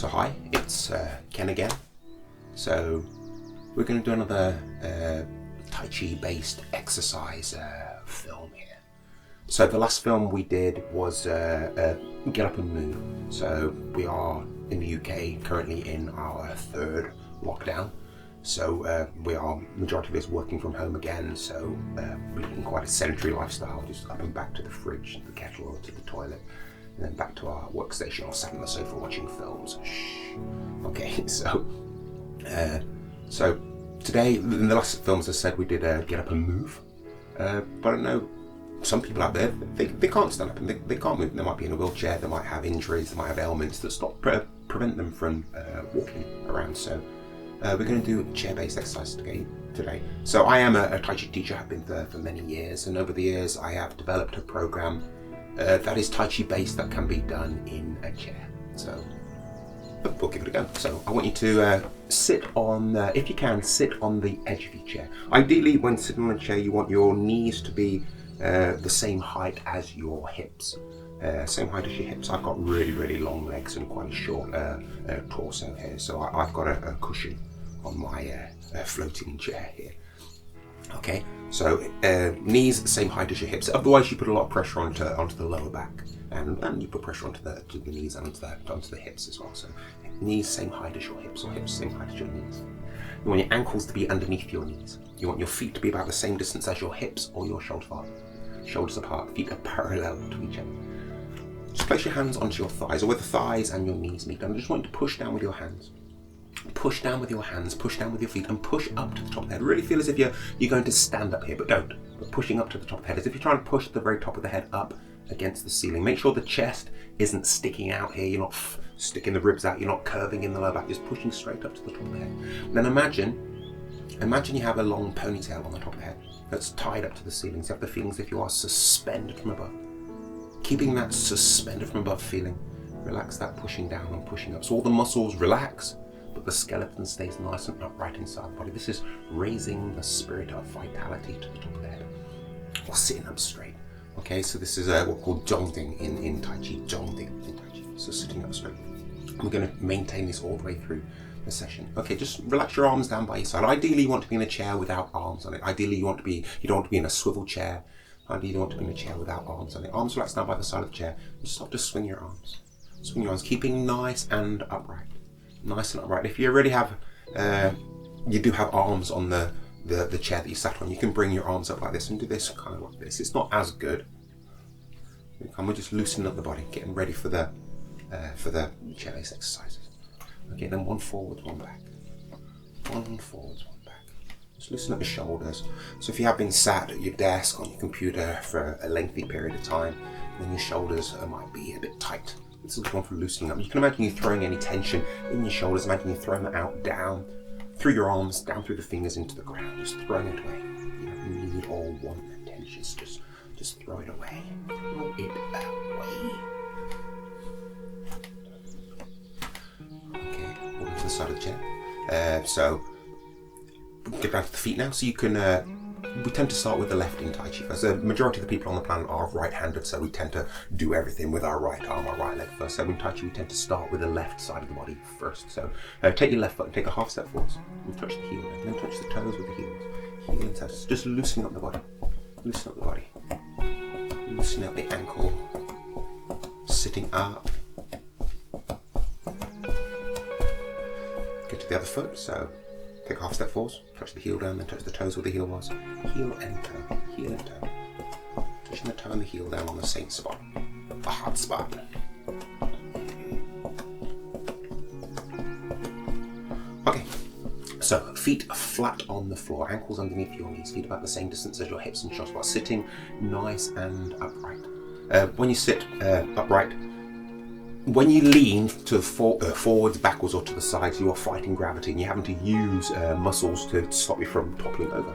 So hi, it's Ken again. So we're going to do another Tai Chi based exercise film here. So the last film we did was Get Up and Move. So we are in the UK currently in our third lockdown. So majority of us working from home again. So we're leading quite a sedentary lifestyle, just up and back to the fridge, the kettle, or to the toilet, and then back to our workstation or sat on the sofa watching films. Shh. Okay, so today, in the last films, as I said, we did Get Up and Move. But I know some people out there, they can't stand up and they can't move. They might be in a wheelchair, they might have injuries, they might have ailments that prevent them from walking around. So we're going to do chair-based exercise today. So I am a Tai Chi teacher, I've been there for many years, and over the years I have developed a program that is Tai Chi based that can be done in a chair. So we'll give it a go. So I want you to sit on, if you can, sit on the edge of your chair. Ideally, when sitting on a chair, you want your knees to be the same height as your hips. Same height as your hips. I've got really long legs and quite a short torso here, so I've got a cushion on my floating chair here. Okay, so knees the same height as your hips. Otherwise, you put a lot of pressure onto the lower back, and you put pressure onto the knees and onto the hips as well. So knees same height as your hips, or hips same height as your knees. You want your ankles to be underneath your knees. You want your feet to be about the same distance as your hips or your shoulders apart. Feet are parallel to each other. Just place your hands onto your thighs, or where the thighs and your knees meet. And I just want you to push down with your hands. Push down with your hands, push down with your feet, and push up to the top of the head. Really feel as if you're going to stand up here, but don't. But pushing up to the top of the head, as if you're trying to push the very top of the head up against the ceiling. Make sure the chest isn't sticking out here. You're not sticking the ribs out. You're not curving in the lower back. Just pushing straight up to the top of the head. Then imagine you have a long ponytail on the top of the head that's tied up to the ceiling. So you have the feeling as if you are suspended from above. Keeping that suspended from above feeling, relax that pushing down and pushing up. So all the muscles relax, but the skeleton stays nice and upright inside the body. This is raising the spirit of vitality to the top of the head, or sitting up straight. Okay, so this is what we call Zhongding in Tai Chi. Zhongding in Tai Chi. So sitting up straight. We're going to maintain this all the way through the session. Okay, just relax your arms down by your side. Ideally, you want to be in a chair without arms on it. Ideally, you don't want to be in a swivel chair. Ideally, you want to be in a chair without arms on it. Arms relaxed down by the side of the chair. Just start to swing your arms. Swing your arms, keeping nice and upright. Nice and upright. If you already have, you do have arms on the chair that you sat on, you can bring your arms up like this and do this kind of like this. It's not as good. And we're just loosening up the body, getting ready for the chair-based exercises. Okay, then one forwards, one back. One forwards, one back. Just loosen up your shoulders. So if you have been sat at your desk on your computer for a lengthy period of time, then your shoulders might be a bit tight. This is one for loosening up. You can imagine you throwing any tension in your shoulders. Imagine you throwing that out, down, through your arms, down through the fingers into the ground. Just throwing it away. You don't need or want that tension. Just throw it away. Throw it away. Okay, over to the side of the chair. So get down to the feet now. So you can. We tend to start with the left in Tai Chi first. The majority of the people on the planet are right-handed, so we tend to do everything with our right arm, our right leg first. So in Tai Chi, we tend to start with the left side of the body first. So take your left foot and take a half step forwards. And touch the heel, and then touch the toes with the heels. Heel and toes. Just loosening up the body. Loosen up the body. Loosen up the ankle. Sitting up. Get to the other foot. So take a half step forwards, touch the heel down, then touch the toes where the heel was. Heel and toe, heel and toe. Touching the toe and the heel down on the same spot, the hard spot. Okay, so feet flat on the floor, ankles underneath your knees, feet about the same distance as your hips and shoulders, while sitting nice and upright. When you sit upright, when you lean to forwards, backwards, or to the sides, you are fighting gravity, and you're having to use muscles to stop you from toppling over.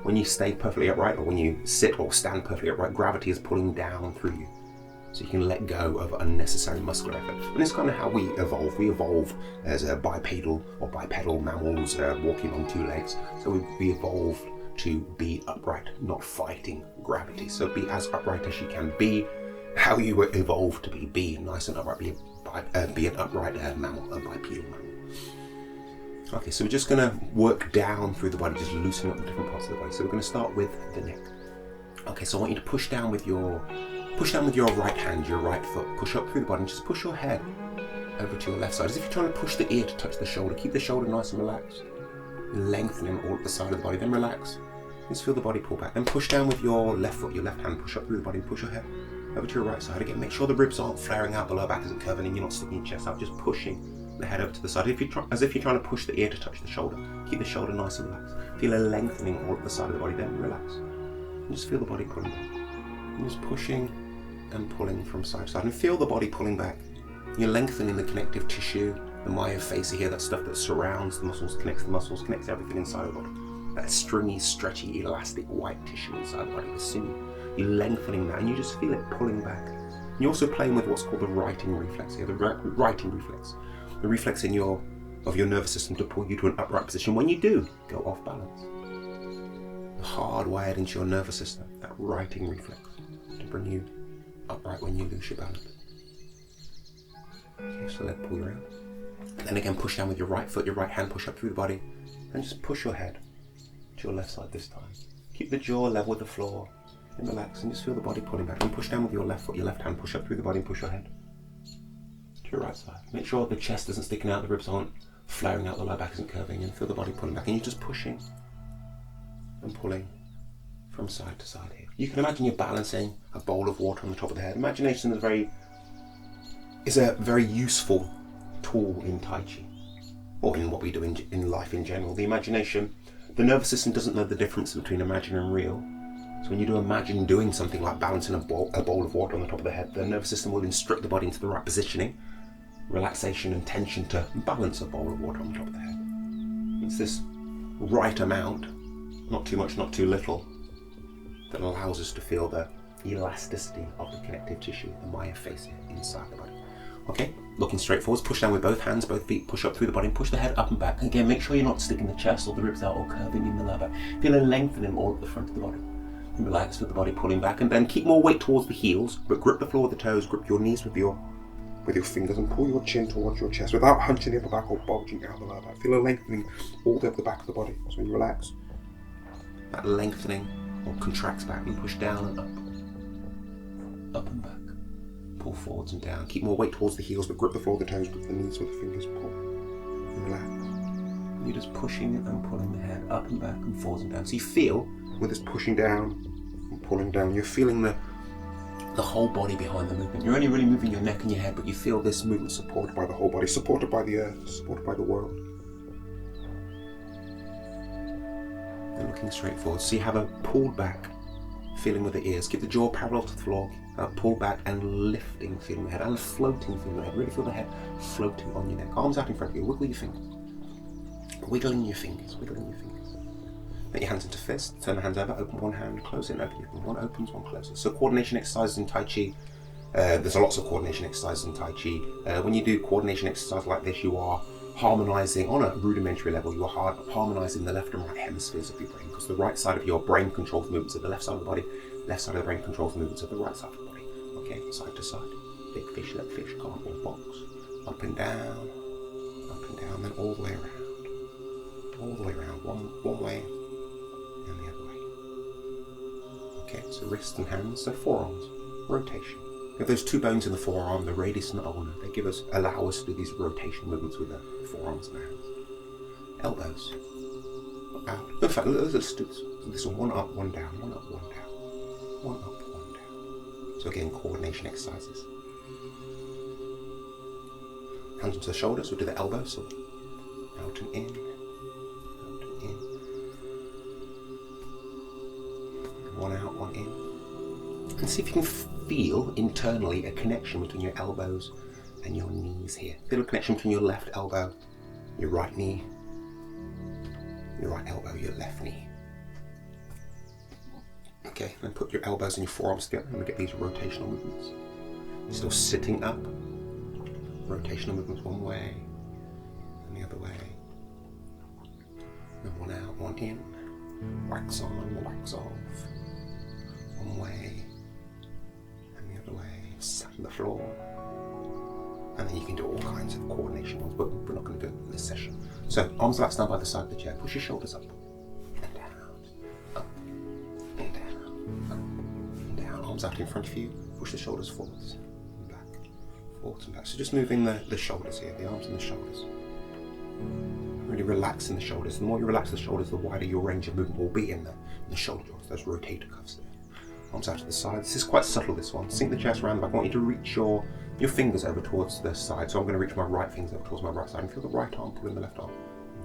When you stay perfectly upright, or when you sit or stand perfectly upright, gravity is pulling down through you. So you can let go of unnecessary muscular effort. And it's kind of how we evolve. We evolve as bipedal mammals walking on two legs. So we evolved to be upright, not fighting gravity. So be as upright as you can be. How you were evolved to be nice and upright, be be an upright mammal, a bipedal mammal. Okay, so we're just going to work down through the body, just loosening up the different parts of the body. So we're going to start with the neck. Okay, so I want you to push down with your right hand, your right foot. Push up through the body and just push your head over to your left side, as if you're trying to push the ear to touch the shoulder. Keep the shoulder nice and relaxed. Lengthening all at the side of the body, then relax. Just feel the body pull back. Then push down with your left foot, your left hand. Push up through the body and push your head over to your right side. Again, make sure the ribs aren't flaring out, the lower back isn't curving and you're not sticking your chest out, just pushing the head over to the side. As if you're trying to push the ear to touch the shoulder. Keep the shoulder nice and relaxed. Feel a lengthening all at the side of the body, then relax. And just feel the body pulling back. And just pushing and pulling from side to side. And feel the body pulling back. You're lengthening the connective tissue, the myofascia here, that stuff that surrounds the muscles, connects everything inside the body. That stringy, stretchy, elastic white tissue inside the body, the sinew. You're lengthening that and you just feel it pulling back. And you're also playing with what's called the righting reflex here, the righting reflex. The reflex of your nervous system to pull you to an upright position when you do go off balance. Hardwired into your nervous system, that righting reflex, to bring you upright when you lose your balance. Okay, so let pull you around. Then again, push down with your right foot, your right hand, push up through the body, and just push your head to your left side this time. Keep the jaw level with the floor, and relax, and just feel the body pulling back. And push down with your left foot, your left hand, push up through the body and push your head to your right side. Make sure the chest isn't sticking out, the ribs aren't flaring out, the lower back isn't curving, and feel the body pulling back. And you're just pushing and pulling from side to side here. You can imagine you're balancing a bowl of water on the top of the head. Imagination is a very useful tool in Tai Chi, or in what we do in life in general. The imagination, the nervous system doesn't know the difference between imaginary and real. So when you do imagine doing something like balancing a bowl of water on the top of the head, the nervous system will instruct the body into the right positioning, relaxation and tension to balance a bowl of water on the top of the head. It's this right amount, not too much, not too little, that allows us to feel the elasticity of the connective tissue, the myofascia inside the body. Okay, looking straight forwards, push down with both hands, both feet, push up through the body and push the head up and back. Again, make sure you're not sticking the chest or the ribs out or curving in the lower back. Feel a lengthening all at the front of the body. And relax with the body pulling back, and then keep more weight towards the heels, but grip the floor with the toes, grip your knees with your fingers and pull your chin towards your chest without hunching the upper back or bulging out the lower back. Feel a lengthening all the way up the back of the body. So when you relax, that lengthening or contracts back and push down and up and back. Pull forwards and down. Keep more weight towards the heels, but grip the floor with the toes, grip the knees with the fingers, pull. And relax. And you're just pushing and pulling the head up and back and forwards and down. So you feel, with this pushing down and pulling down, you're feeling the whole body behind the movement. You're only really moving your neck and your head, but you feel this movement supported by the whole body, supported by the earth, supported by the world. And looking straight forward. So you have a pulled back feeling with the ears. Keep the jaw parallel to the floor. Pull back and lifting, feeling the head, and floating, feeling the head. Really feel the head floating on your neck. Arms out in front of you. Wiggle your fingers. Wiggling your fingers. Wiggling your fingers. Make your hands into fists. Turn the hands over. Open one hand. Close it. Open it. One opens, one closes. So coordination exercises in Tai Chi. There's lots of coordination exercises in Tai Chi. When you do coordination exercises like this, you are harmonizing on a rudimentary level. You are harmonizing the left and right hemispheres of your brain, because the right side of your brain controls movements of the left side of the body. Left side of the brain controls movements of the right side of the body. Okay, side to side. Big fish, little fish, cardboard box. Up and down, then all the way around. All the way around, one way and the other way. Okay, so wrists and hands, so forearms, rotation. We have those two bones in the forearm, the radius and the ulna. They allow us to do these rotation movements with the forearms and the hands. Elbows, out. In fact, let's do this one up, one down, one up, one down. One up, one down. So again, coordination exercises. Hands onto the shoulders, we'll do the elbows, so out and in, out and in. One out, one in. And see if you can feel internally a connection between your elbows and your knees here. Feel a connection between your left elbow, your right knee, your right elbow, your left knee. Okay, then put your elbows and your forearms together and we get these rotational movements. Still sitting up. Rotational movements one way and the other way. And one out, one in. Wax on, wax off. One way and the other way. Sat on the floor. And then you can do all kinds of coordination ones, but we're not going to do it in this session. So arms relaxed down by the side of the chair. Push your shoulders up and down, up and down, up and down. Arms out in front of you. Push the shoulders forwards and back, forwards and back. So just moving the shoulders here, the arms and the shoulders. Really relaxing the shoulders. The more you relax the shoulders, the wider your range of movement will be in the shoulder joints, those rotator cuffs there. Arms out to the side. This is quite subtle, this one. Sink the chest around the back. I want you to reach your fingers over towards the side. So I'm going to reach my right fingers over towards my right side. And feel the right arm pulling the left arm.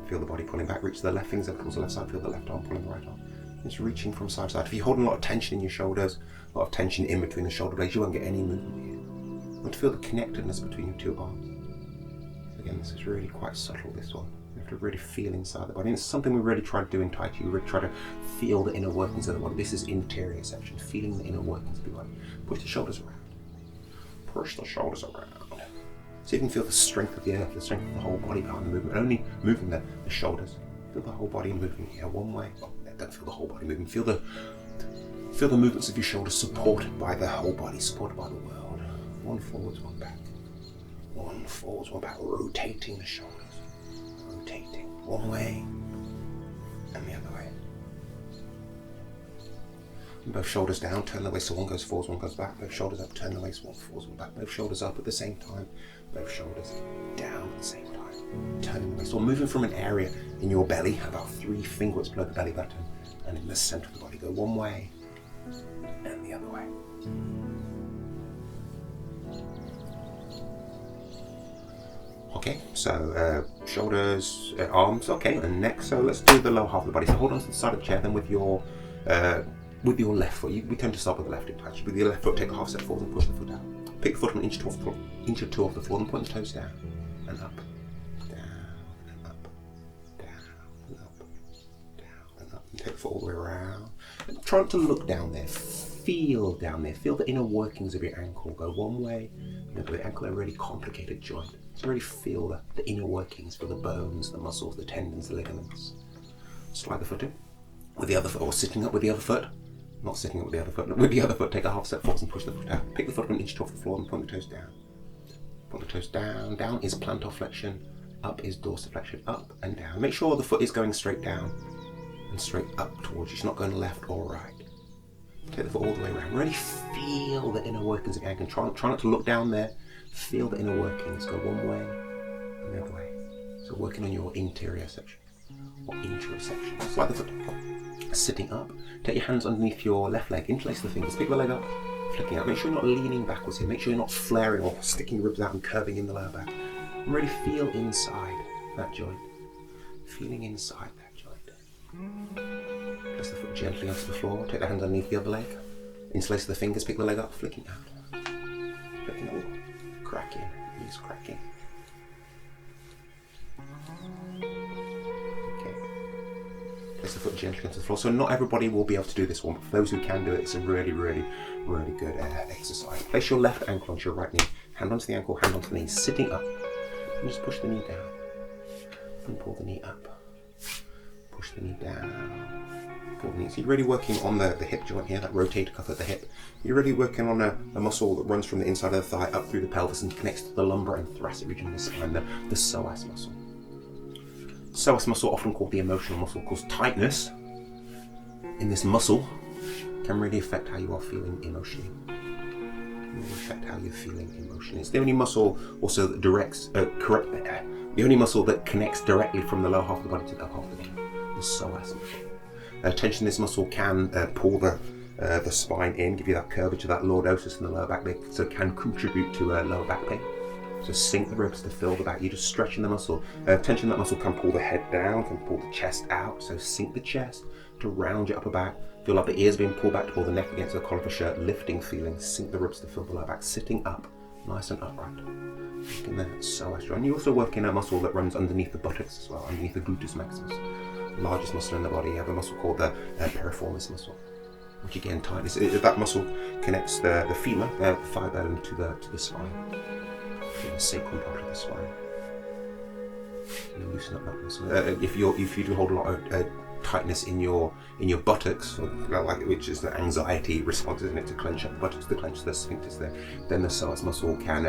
Feel the body pulling back. Reach the left fingers over towards the left side. Feel the left arm pulling the right arm. Just reaching from side to side. If you're holding a lot of tension in your shoulders, a lot of tension in between the shoulder blades, you won't get any movement here. You want to feel the connectedness between your two arms. Again, this is really quite subtle, this one. You have to really feel inside the body. And it's something we really try to do in Tai Chi. We really try to feel the inner workings of the body. This is interior section, feeling the inner workings of the body. Push the shoulders around. Push the shoulders around. So you can feel the strength of the earth, the strength of the whole body behind the movement. Only moving the shoulders. Feel the whole body moving here one way. Oh, don't feel the whole body moving. Feel the movements of your shoulders supported by the whole body, supported by the world. One forwards, one back. One forwards, one back. Rotating the shoulders. Rotating one way and the other way. And both shoulders down, turn the waist so one goes forwards, one goes back. Both shoulders up, turn the waist, one forwards, one back. Both shoulders up at the same time. Both shoulders down at the same time. Turning the waist, or moving from an area in your belly, about 3 fingers below the belly button, and in the center of the body. Go one way and the other way. Okay, so shoulders, arms, okay, and neck. So let's do the lower half of the body. So hold on to the side of the chair, then with your left foot. We tend to start with the left in Tai Chi. With your left foot, take a half step forward and push the foot out. Pick the foot from an inch or two off the floor, and point the toes down and up, down and up, down and up, down and up. And take the foot all the way around. And try not to look down there. Feel down there. Feel the inner workings of your ankle. Go one way. The ankle is a really complicated joint. So really feel the inner workings, feel the bones, the muscles, the tendons, the ligaments. Slide the foot in with the other foot, or sitting up with the other foot. Not sitting up with the other foot. With the other foot, take a half step forward and push the foot out. Pick the foot up an inch off the floor and point the toes down. Point the toes down. Down is plantar flexion. Up is dorsiflexion. Up and down. Make sure the foot is going straight down and straight up towards you. It's not going left or right. Take the foot all the way around. Really feel the inner workings of your ankle. Try not to look down there. Feel the inner workings. Go one way and the other way. So working on your interior section or interior section. Slide the foot sitting up. Take your hands underneath your left leg. Interlace the fingers. Pick the leg up. Flicking out. Make sure you're not leaning backwards here. Make sure you're not flaring or sticking your ribs out and curving in the lower back. And really feel inside that joint. Feeling inside that joint. Place the foot gently onto the floor. Take the hands underneath the other leg. Interlace the fingers. Pick the leg up. Flicking out. Flicking out. Cracking, knees cracking. Okay. Place the foot gently onto the floor. So not everybody will be able to do this one, but for those who can do it, it's a really, really, really good exercise. Place your left ankle onto your right knee. Hand onto the ankle, hand onto the knee. Sitting up. And just push the knee down. And pull the knee up. Push the knee down. Pull the knee. So you're really working on the hip joint here, that rotator cuff at the hip. You're really working on a muscle that runs from the inside of the thigh up through the pelvis and connects to the lumbar and thoracic region of the spine, the psoas muscle. Psoas muscle, often called the emotional muscle, because tightness in this muscle can really affect how you are feeling emotionally. Really affect how you're feeling emotionally. It's the only muscle also that the only muscle that connects directly from the lower half of the body to the upper half of the body, the psoas muscle. Tension in this muscle can pull the spine in, give you that curvature, that lordosis in the lower back, so it can contribute to lower back pain. So sink the ribs to fill the back. You're just stretching the muscle. Tension in that muscle can pull the head down, can pull the chest out. So sink the chest to round your upper back. Feel like the ears being pulled back to pull the neck against the collar of the shirt, lifting feeling. Sink the ribs to fill the lower back. Sitting up, nice and upright. Working that psoas joint. And you're also working a muscle that runs underneath the buttocks as well, underneath the gluteus maximus. Largest muscle in the body. You have a muscle called the piriformis muscle, which again tightness. That muscle connects the femur, the thigh bone, to the spine, to the sacrum part of the spine. You loosen up that muscle. If you do hold a lot of tightness in your buttocks, which is the anxiety response, isn't it, to clench up the buttocks, to clench the sphincters there, then the psoas muscle can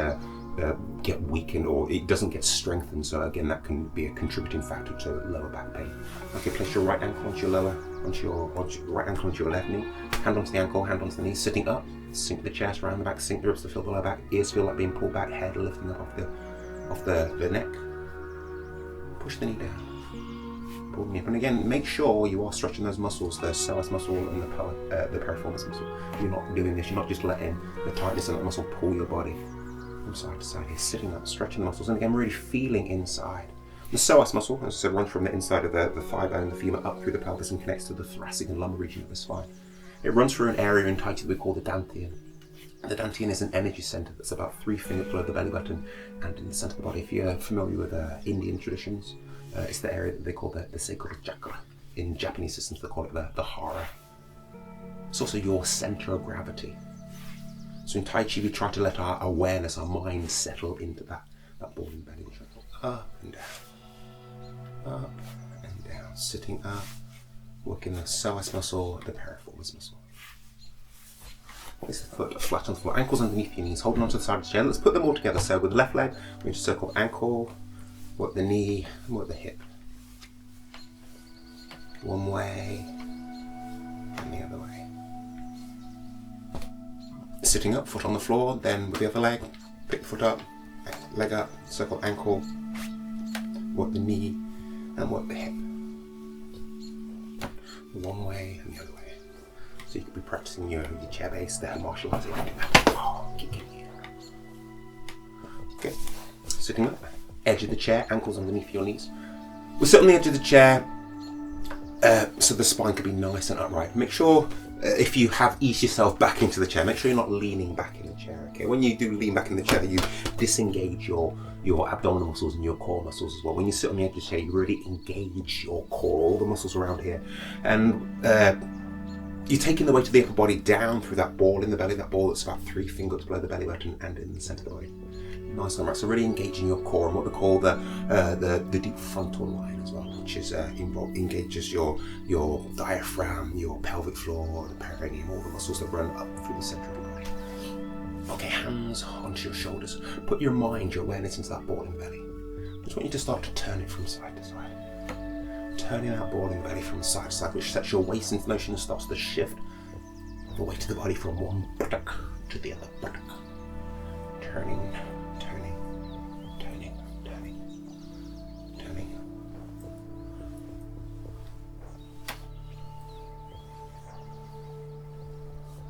get weakened or it doesn't get strengthened. So again, that can be a contributing factor to lower back pain. Okay, place your right ankle onto your right ankle onto your left knee. Hand onto the ankle, hand onto the knee. Sitting up, sink the chest around the back, sink the ribs to feel the lower back. Ears feel like being pulled back. Head lifting up off the neck. Push the knee down. Pull the knee up, and again, make sure you are stretching those muscles, the psoas muscle and the piriformis muscle. You're not doing this. You're not just letting the tightness of that muscle pull your body from side to side. Here, sitting up, stretching the muscles, and again, really feeling inside. The psoas muscle, as I said, runs from the inside of the thigh bone, the femur, up through the pelvis and connects to the thoracic and lumbar region of the spine. It runs through an area in Tai Chi that we call the dantian. The dantian is an energy center that's about 3 fingers below the belly button and in the center of the body. If you're familiar with Indian traditions, it's the area that they call the sacred chakra. In Japanese systems, they call it the hara. It's also your center of gravity. So in Tai Chi, we try to let our awareness, our mind settle into that ball in the belly. Which up and down, up and down, sitting up, working the psoas muscle, the piriformis muscle. Place the foot flat on the floor, ankles underneath your knees, holding onto the side of the chair. Let's put them all together. So with the left leg, we're going to circle ankle, work the knee, and work the hip. One way, and the other way. Sitting up, foot on the floor, then with the other leg, pick the foot up, leg up, circle ankle, work the knee, and work the hip. One way and the other way. So you could be practicing your chair base there, martial arts. Okay, sitting up, edge of the chair, ankles underneath your knees. We'll sit on the edge of the chair so the spine can be nice and upright. Make sure if you have eased yourself back into the chair, make sure you're not leaning back in the chair. Okay, when you do lean back in the chair, you disengage your abdominal muscles and your core muscles as well. When you sit on the edge of the chair, you really engage your core, all the muscles around here, and you're taking the weight of the upper body down through that ball in the belly, that ball that's about 3 fingers below the belly button and in the center of the body. Nice and right. So really engaging your core and what we call the deep frontal line as well, which is engages your diaphragm, your pelvic floor, the perineum, all the muscles that run up through the center of the body. Okay, hands onto your shoulders. Put your mind, your awareness into that ball in the belly. I just want you to start to turn it from side to side. Turning that ball in the belly from side to side, which sets your waist into motion and starts to shift the weight of the body from one buttock to the other buttock. Turning, turning, turning, turning, turning.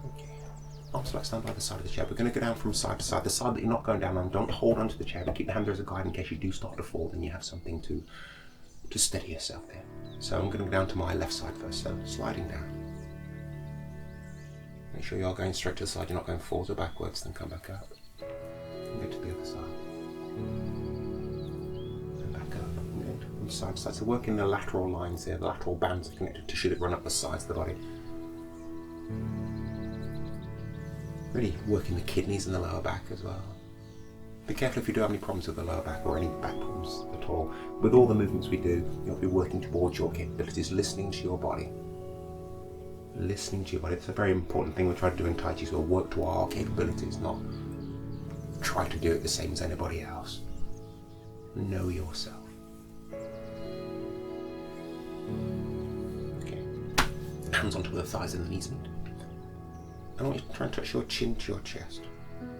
Okay. Arms like stand by the side of the chair. We're going to go down from side to side. The side that you're not going down on, don't hold onto the chair, but keep the hand there as a guide in case you do start to fall, then you have something to steady yourself there. So I'm going to go down to my left side first, so sliding down. Make sure you're going straight to the side, you're not going forwards or backwards, then come back up. And go to the other side. And back up, and go from side to side. So working the lateral lines here, the lateral bands of connective tissue that run up the sides of the body. Really working the kidneys and the lower back as well. Be careful if you do have any problems with the lower back or any back problems at all. With all the movements we do, you'll be working towards your capabilities, listening to your body. Listening to your body. It's a very important thing we try to do in Tai Chi, so we'll work to our capabilities, not try to do it the same as anybody else. Know yourself. Okay. Hands onto the thighs and the knees meet. I want you to try and touch your chin to your chest.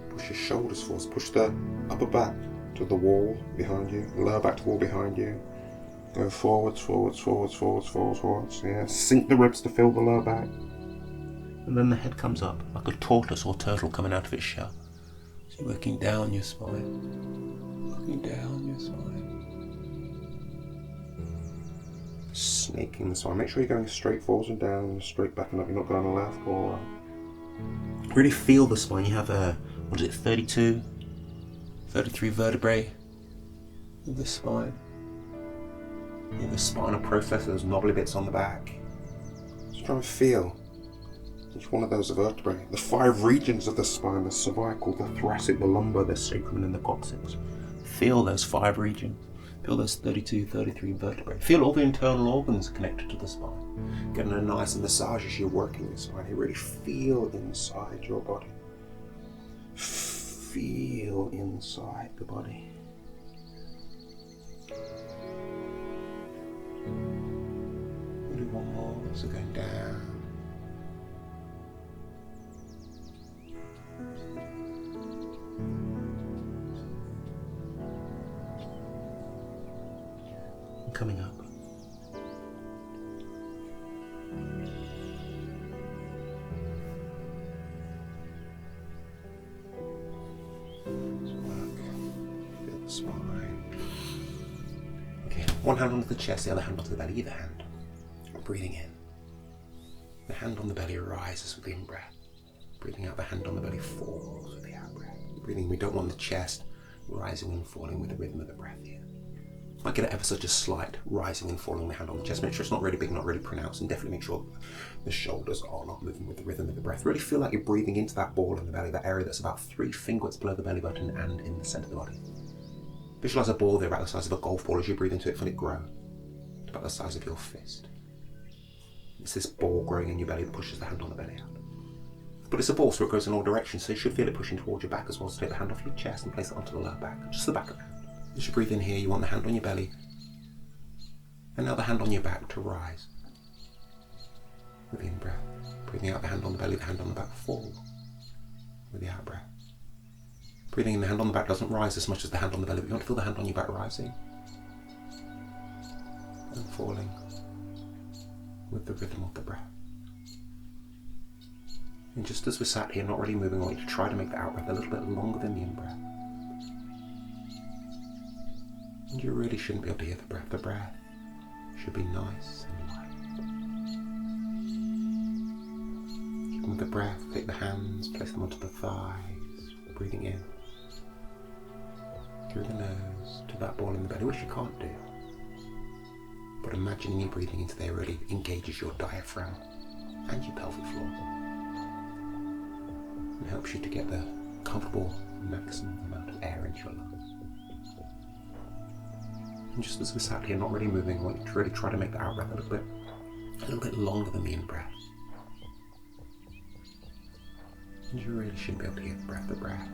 Push your shoulders forwards, push the upper back to the wall behind you, the lower back to the wall behind you. Go forwards, forwards, forwards, forwards, forwards, forwards. Yeah, sink the ribs to fill the lower back. And then the head comes up like a tortoise or turtle coming out of its shell. So you're working down your spine. Working down your spine. Snaking the spine. Make sure you're going straight forwards and down and straight back and up. You're not going left or right. Really feel the spine. You have 32, 33 vertebrae in the spine. In the spinal process, those knobbly bits on the back. Just try and feel each one of those vertebrae. The 5 regions of the spine, the cervical, the thoracic, the lumbar, the sacrum and the coccyx. Feel those 5 regions. Feel those 32, 33 vertebrae. Feel all the internal organs connected to the spine. Getting a nice massage as you're working the spine. You really feel inside your body. feel inside the body. We'll do one more, so going down. And coming up. Spine. Okay, one hand onto the chest, the other hand onto the belly, either hand. Breathing in. The hand on the belly rises with the in-breath. Breathing out, the hand on the belly falls with the out-breath. Breathing, we don't want the chest rising and falling with the rhythm of the breath here. Might get ever such a slight rising and falling the hand on the chest. Make sure it's not really big, not really pronounced, and definitely make sure the shoulders are not moving with the rhythm of the breath. Really feel like you're breathing into that ball in the belly, that area that's about 3 fingertips below the belly button and in the centre of the body. Visualize a ball there about the size of a golf ball. As you breathe into it, feel it grow to about the size of your fist. It's this ball growing in your belly that pushes the hand on the belly out. But it's a ball, so it goes in all directions, so you should feel it pushing towards your back as well. So take the hand off your chest and place it onto the lower back, just the back of the hand. As you breathe in here, you want the hand on your belly, and now the hand on your back to rise. With the in-breath. Breathing out, the hand on the belly, the hand on the back fall. With the out-breath. Breathing in, the hand on the back doesn't rise as much as the hand on the belly, but you want to feel the hand on your back rising and falling with the rhythm of the breath. And just as we're sat here, not really moving, I want you to try to make the out-breath a little bit longer than the in-breath. And you really shouldn't be able to hear the breath. The breath should be nice and light. Keep with the breath, take the hands, place them onto the thighs, breathing in. Through the nose to that ball in the belly, which you can't do. But imagining you breathing into there really engages your diaphragm and your pelvic floor. And helps you to get the comfortable maximum amount of air into your lungs. And just as we're sat here not really moving, I want you to really try to make the out breath a little bit longer than the in breath. And you really shouldn't be able to hear the breath.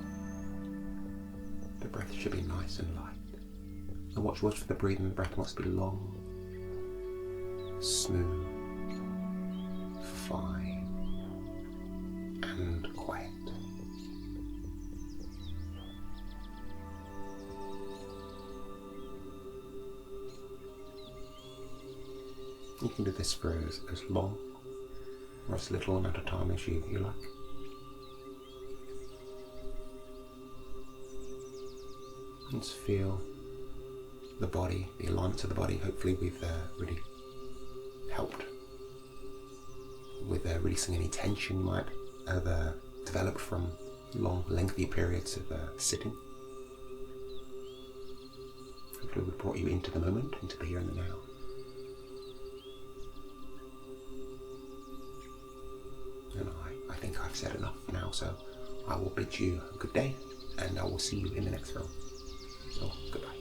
The breath should be nice and light. And watch for the breathing. The breath must be long, smooth, fine, and quiet. You can do this for as long or as little amount of time as you like. And just feel the body, the alignments of the body. Hopefully we've really helped with releasing any tension you might have developed from long, lengthy periods of sitting. Hopefully we've brought you into the moment, into the here and the now. And I think I've said enough now, so I will bid you a good day, and I will see you in the next film. So, goodbye.